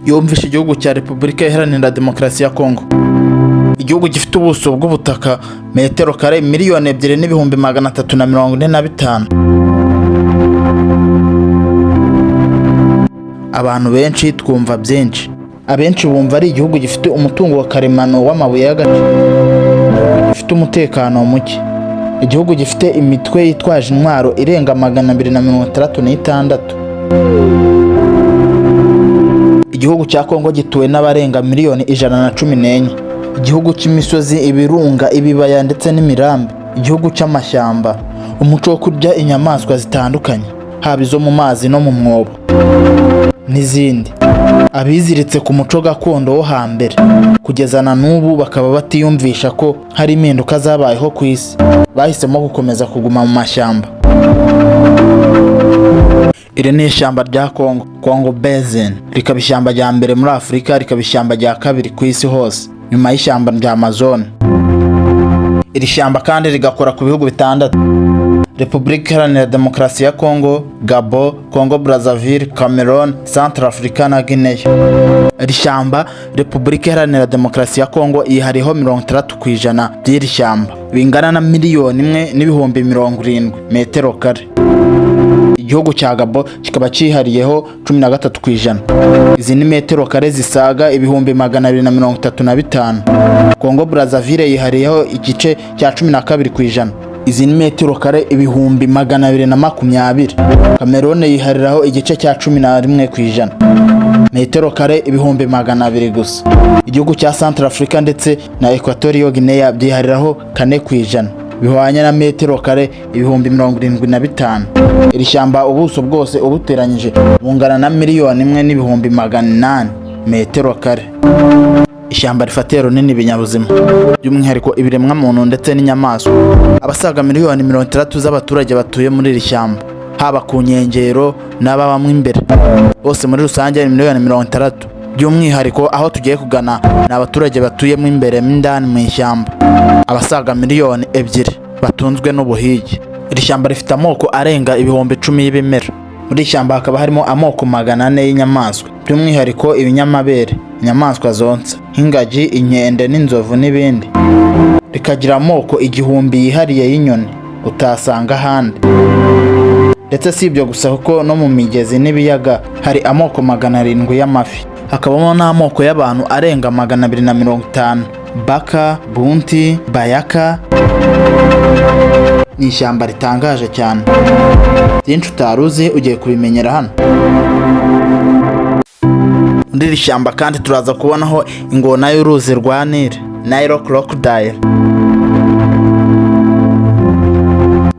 yumvishe igihugu cya Repubulika Iharanira Demokarasi ya Kongo. Igihugu gifite ubuso bw'ubutaka metero kare miliyoni 2,345. Abantu benshi twumva byinshi. Abenshi bumva ari igihugu gifite umutungo wa karemano w'amabuye y'agaciro, gifite umutekano muke, igihugu gifite imitwe yitwaje intwaro irenga 266. Igihugu cya Kongo gituwe n'abarenga miliyoni 114. Igihugu cy'imisozi, ibirunga, ibibaya ndetse n'imirambi. Igihugu cy'amashyamba, umuco wo kurya inyamaswa zitandukanye, haba izo mu mazi no mu mwobo n'izindi. Abiziritse ku muco gakondo wo hambere kugeza na n'ubu bakaba batiyumvisha ko hari impinduka zabayeho ku isi, bahisemo gukomeza kuguma mu mashyamba. Iri ni ishyamba rya Kongo, Congo Basin, rikaba ishyamba rya mbere muri Afurika, rikaba ishyamba rya kabiri ku isi hose nyuma y'ishyamba rya Amazon. Iri shyamba kandi rigakora ku bihugu 6: Repubulika Iharanira Demokarasi ya Kongo, Gabon, Congo Brazzaville, Cameroon, Centrafrica na Guinea. Iri shyamba Repubulika Iharanira Demokarasi ya Kongo ihariho 30% by'iri shyamba, bingana na miliyoni 1,070,000 metero kare. Igihugu cya Gabon kikaba cyihariyeho 13%. Izi ni metero kare zisaga 235,000. Congo Brazzaville yihariyeho igice cya 12%. Izi ni metero kare 220,020. Cameroon yihariraho igice cya 11%. Metero kare 200,000 gusa. Igihugu cya Centrafrica ndetse na Equatorial Guinea byihariraho 4%, bihwanye na metero kare 75,000. Iri shyamba ubuso bwose ubuteranyije bungana na miliyoni 1,800,000 metero kare. Ishyamba rifatiye runini ibinyabuzima, by'umwihariko ibiremwa muntu ndetse n'inyamaswa. Abasaga miliyoni 30 z'abaturage batuye muri iri shyamba, haba ku nkengero n'ababamo imbere. Bose muri rusange ni miliyoni 30. By'umwihariko aho tugiye kugana ni abaturage batuyemo imbere m'indani mu ishyamba, abasaga miliyoni 2 batunzwe n'ubuhigi. Iri shyamba rifite amoko arenga ibihumbi 10 y'ibimera. Muri ishyamba hakaba harimo amoko 400 y'inyamaswa, by'umwihariko ibinyamabere, inyamaswa zonsa nk'ingagi, inkende n'inzovu n'ibindi. Rikagira amoko 1000 yihariye y'inyoni utasanga ahandi. Ndetse si ibyo gusa, kuko no mu migezi n'ibiyaga hari amoko 700 y'amafi. Hakabamo n'amoko y'abantu arenga 250: baka, bunti, bayaka. Ni ishyamba ritangaje cyane, byinshi utaruzi ugiye kubimenyera hano. Muri iri shyamba kandi turaza kubonaho ingona y'uruzi rwa Nile crocodile.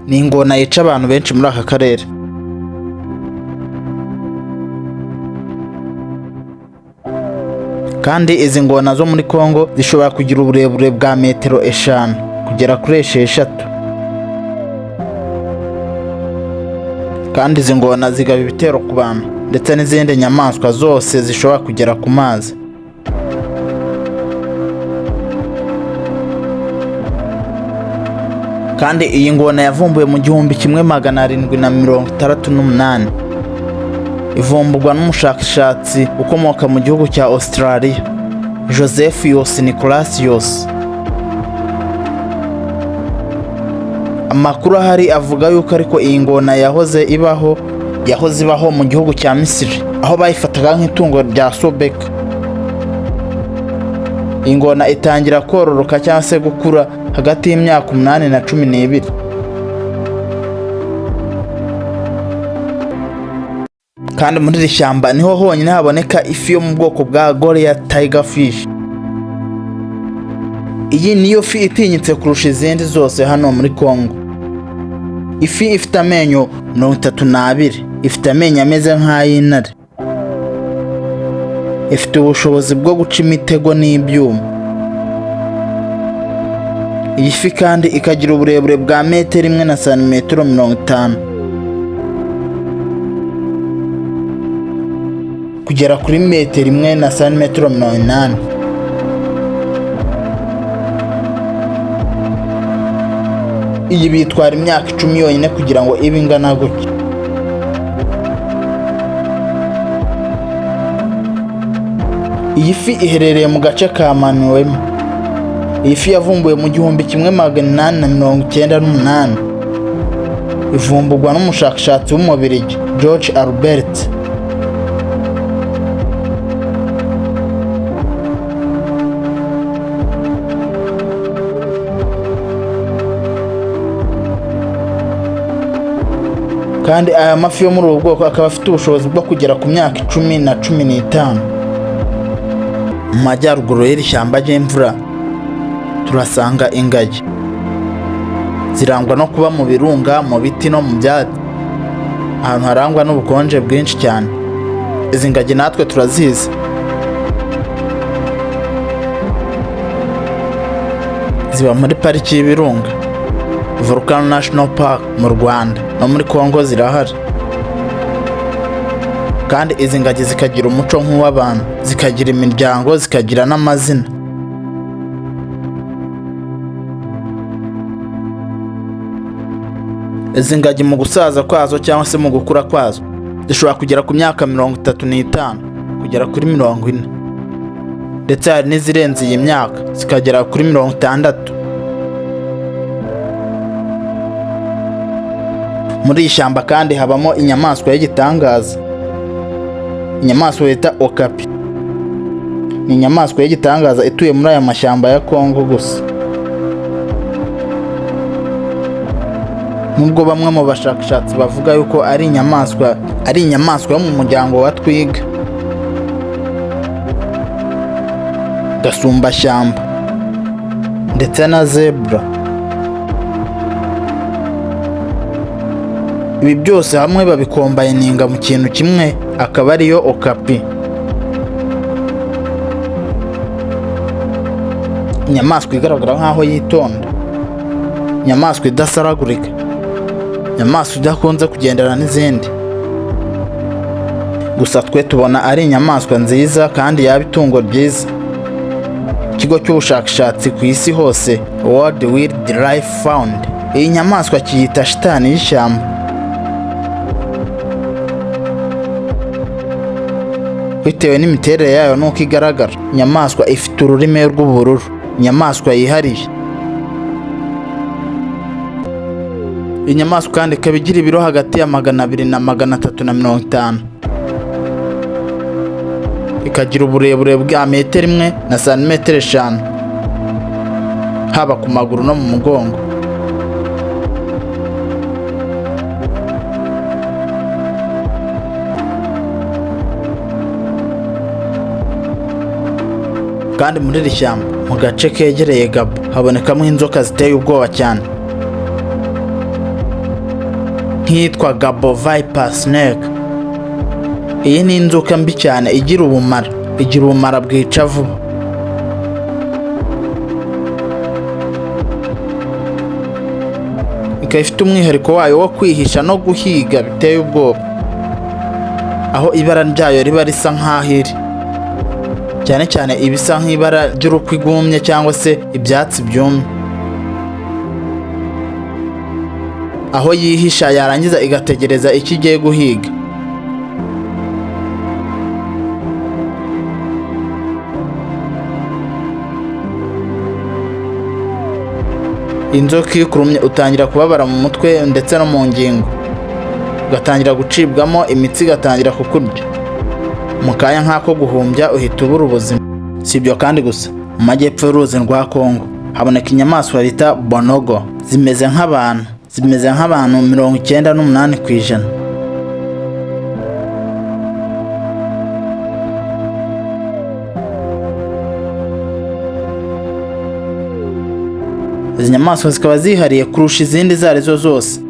Ni ingona yica abantu benshi muri aka karere. Kandi izi ngona zo muri Kongo zishobora kugira uburebure bwa metero 5 kugera kuri 6. Kandi izi ngona zigaba ibitero ku bantu ndetse n'izindi nyamaswa zose zishobora kugera ku mazi. Kandi iyi ngona yavumbuwe mu 1768. Ivumburwa n'umushakashatsi ukomoka mu gihugu cya Australia, Josephus Nicolasius. Amakuru ahari avuga yuko ariko iyi ngona yahoze ibaho mu gihugu cya Misiri, aho bayifataga nk'itungo rya sobeka. Iyi ngona itangira kororoka cyangwa se gukura hagati y'imyaka 8 na 12. Kandi muri iri shyamba niho honyine haboneka ifi yo mu bwoko bwa Goria tiger fish. Iyi niyo fi itinyitse kurusha izindi zose hano muri Kongo. Ifi ifite amenyo 32, ifite amenyo ameze nk'ay'intare, ifite ubushobozi bwo guca imitego n'ibyuma. Iyi fi kandi ikagira uburebure bwa metero 1 na santimetero 50 kugera kuri metero 1 na santimetero 80. Iyi bitwara imyaka 10 yonyine kugira ngo ibe ingana gutya. Iyi fi iherereye mu gace ka MWI. Iyi fi yavumbuwe mu 1898. Ivumburwa n'umushakashatsi w'umubirigi George Albert. Kandi aya mafi yo muri ubu bwoko akaba afite ubushobozi bwo kugera ku myaka 10 na 15. Mu majyaruguru y'iri shyamba ry'imvura turasanga ingagi. Zirangwa no kuba mu birunga, mu biti no mu byatsi, ahantu harangwa n'ubukonje bwinshi cyane. Izi ngagi natwe turazizi. Ziba muri pariki y'ibirunga Volcano National Park mu Rwanda no muri Congo zirahari. Kandi izi ngagi zikagira umuco nk'uw'abantu, zikagira imiryango, zikagira n'amazina. Izi ngagi mu gusaza kwazo cyangwa se mu gukura kwazo zishobora kugera ku myaka 35 kugera kuri 40, ndetse hari n'izirenze iyi myaka zikagera kuri 60. Muri iyi shyamba kandi habamo inyamaswa y'igitangaza. Inyamaswa yita okapi. Ni inyamaswa y'igitangaza ituye muri aya mashyamba ya Congo gusa. Nubwo bamwe mu bashakashatsi bavuga yuko ari inyamaswa yo mu muryango wa twiga, gasumbashyamba ndetse na zebra. Ibi byose hamwe babikombayininga mu kintu kimwe akaba ariyo okapi. Inyamaswa igaragara nk'aho yitonda, inyamaswa idasaragurika, inyamaswa idakunze kugendana n'izindi. Gusa twe tubona ari inyamaswa nziza kandi yaba itungo ryiza. Ikigo cy'ubushakashatsi ku isi hose World Wildlife Fund iyi nyamaswa kiyita shitani y'ishyamba. Bitewe n'imiterere yayo nuko igaragara, inyamaswa ifite ururimi rw'ubururu, inyamaswa yihariye. Inyamaswa kandi ikaba igira ibiro hagati ya 200 na 350. Ikagira uburebure bwa metero 1 na santimetero 5 haba ku maguru no mu mugongo. Kandi muri iri shyamba mu gace kegereye Gabo habonekamo inzoka ziteye ubwoba cyane, nk'iyitwa Gabo Viper Snake. Iyi ni inzoka mbi cyane igira ubumara bwica vuba. Ikaba ifite umwihariko wayo wo kwihisha no guhiga biteye ubwoba, aho ibara ryayo riba risa nk'aho iri, cyane cyane ibisa nk'ibara ry'urukwi rwumye cyangwa se ibyatsi byumye. Aho yihisha yarangiza igategereza icyo igiye guhiga. Inzoka ikurumye utangira kubabara mu mutwe ndetse no mu ngingo, ugatangira gucibwamo imitsi, igatangira kukurya. Mu kanya nk'ako guhumbya uhita ubura ubuzima. Si ibyo kandi gusa, mu majyepfo y'uruzi rwa Congo haboneka inyamaswa bita bonogo. Zimeze nk'abantu 98%. Izi nyamaswa zikaba zihariye kurusha izindi izo arizo zose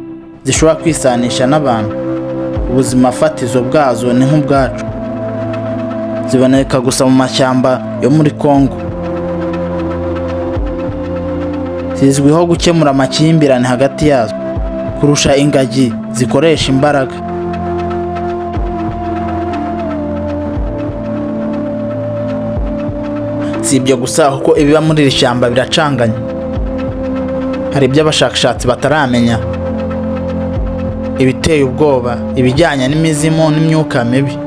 zishobora kwisanisha n'abantu. Ubuzima fatizo bwazo ni nk'ubwacu. Ziboneka gusa mu mashyamba yo muri Congo. Zizwiho gukemura amakimbirane hagati yazo kurusha ingagi zikoresha imbaraga. Si ibyo gusa, kuko ibiba muri iri shyamba biracanganye. Hari ibyo abashakashatsi bataramenya, ibiteye ubwoba, ibijyanye n'imizimu n'imyuka mibi.